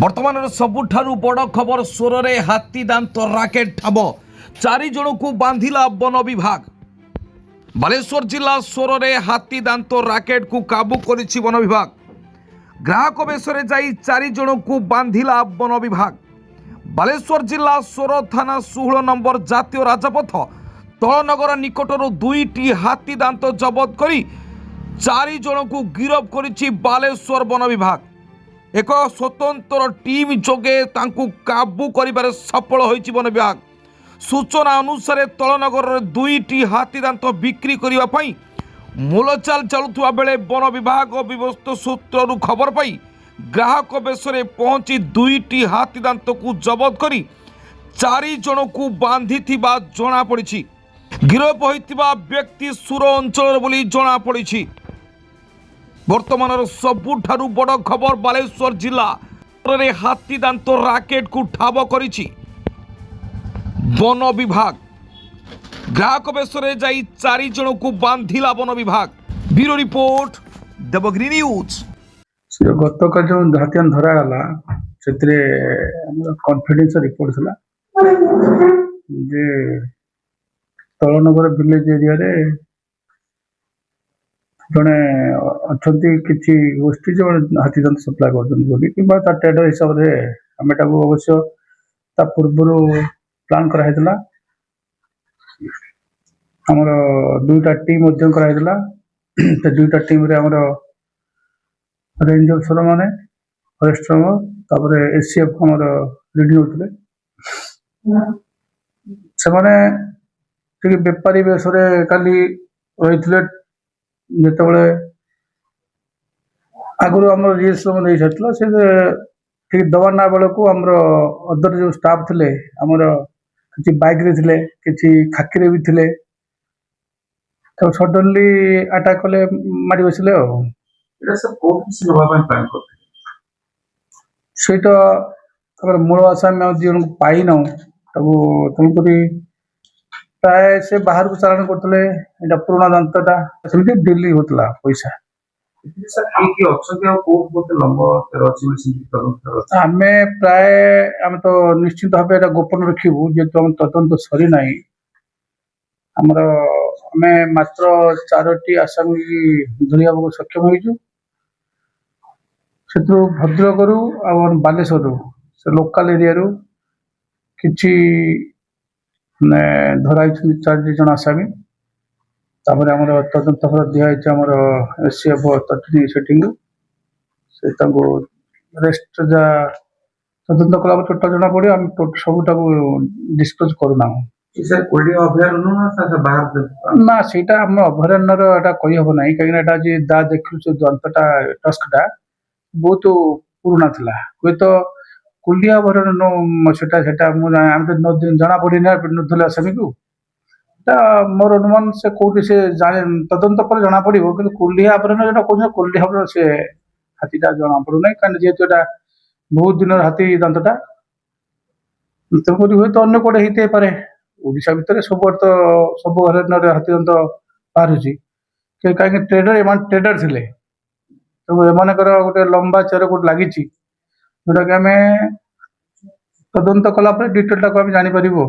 बर्तमान सबुठारु बड़ खबर स्वर में हाथी दांत राकेट ठाब 4 जन को बांधिला वन विभाग। बालेश्वर जिला स्वर में हाथी दांत राकेट को काबू करिछि वन विभाग। ग्राहक बेश जाई 4 जन को बांधिला वन विभाग। बालेश्वर जिला स्वर थाना 16 नंबर जातीय राजपथ तलनगर निकटर 2टी हाथी दांत जबत करी 4 जन को गिरफ करिछि बालेश्वर वन विभाग। एक स्वतंत्र टीम जोगे तांकु काबू करिबारे सफल होइछि वन विभाग। सूचना अनुसार तलनगर 2टी हाथी दांत बिक्री करिबा पई मूलचाल चलुवा बेले वन विभाग विवस्त सूत्ररु खबर पाई ग्राहक बेशरे पहुंची 2टी हाथी दांत को जबत करी 4 जन को बांधी जना पड़ी। गिरफ होइतिबा व्यक्ति सुर अंचल बोली जना पड़ी। वर्तमान सबुठारु बड़ खबर बालेश्वर जिला रे हाथी दांत राकेट को ठाब करिछि वन विभाग। ग्राहक बेशरे जाई 4 जन को बांधिला वन विभाग। Bureau report Devgiri news. गतकाल जो हाथी धरा गला से कॉन्फिडेंस रिपोर्ट था जे तलनगर विलेज एरिया रे जड़े अच्छा किसी गोष्ठी जो हाथी दांत सप्लाय कर टेडर हिसाब से आम अवश्य पूर्व प्लां कराई आमर 2टा टीम कराइला। 2टा टीम रे आमर रेंज अफसर माने फरेस्टर एसीएफ आमर रेडी होते से बेपारी बेश काली रही जिते आगुरी आम रिजिस्ट्रेशन नहीं सारी से ठीक दवा ना बेल को आमर अदर जो स्टाफ थे आमर किसी बाइक रे थे किसी खाकी रे भी थे तो सडनली अटैक कले मारी बसले सेटा मूल आसाम जीवन पाई ना तुमको प्राय से बाहर को चालान करते पुराना दांतटा डेली होता पैसा आम प्राय आम तो निश्चित भाव गोपन रखू जेहेतु आम तदंत सरी ना आमर आम मात्र 4टी आसामी धरिया सक्षम हो भद्रक बालेश्वर से लोकल एरिया किसी धराई 4 जन आसामी तापर आम तदंत दिखाई आमर एसीएफ सेटिंग से रेस्ट जा तदंत कला टोटाल जना पड़े आम सबूटा डिस्क्लोज करूना ना सीटा आम अभयारण्य कहीहब ना कहीं दा देखु दंतटा टस्कटा बहुत पुराना था हुए तो कुलिया अभयारण्य जना पड़ी नुला आसामी को मोर अनुमान से कौटी से तदंत पर जना पड़ो कि कुलिया अभयारण्य कौन कुलिया अभयारण्य से हाथीटा जना पड़ूना कहीं जेहेतु यहाँ बहुत दिन हाथी दांतटा तेणुक हुए तो अन्य कौटे होते पारे ओडिशा भितर सब तो सब अभयारण्य हाथी दांत बाहर कहीं ट्रेडर थे तो एमकर गोटे लंबा चेर गोटे लगी जोटा कि आम तदंत कला डिटेल टाक जापर।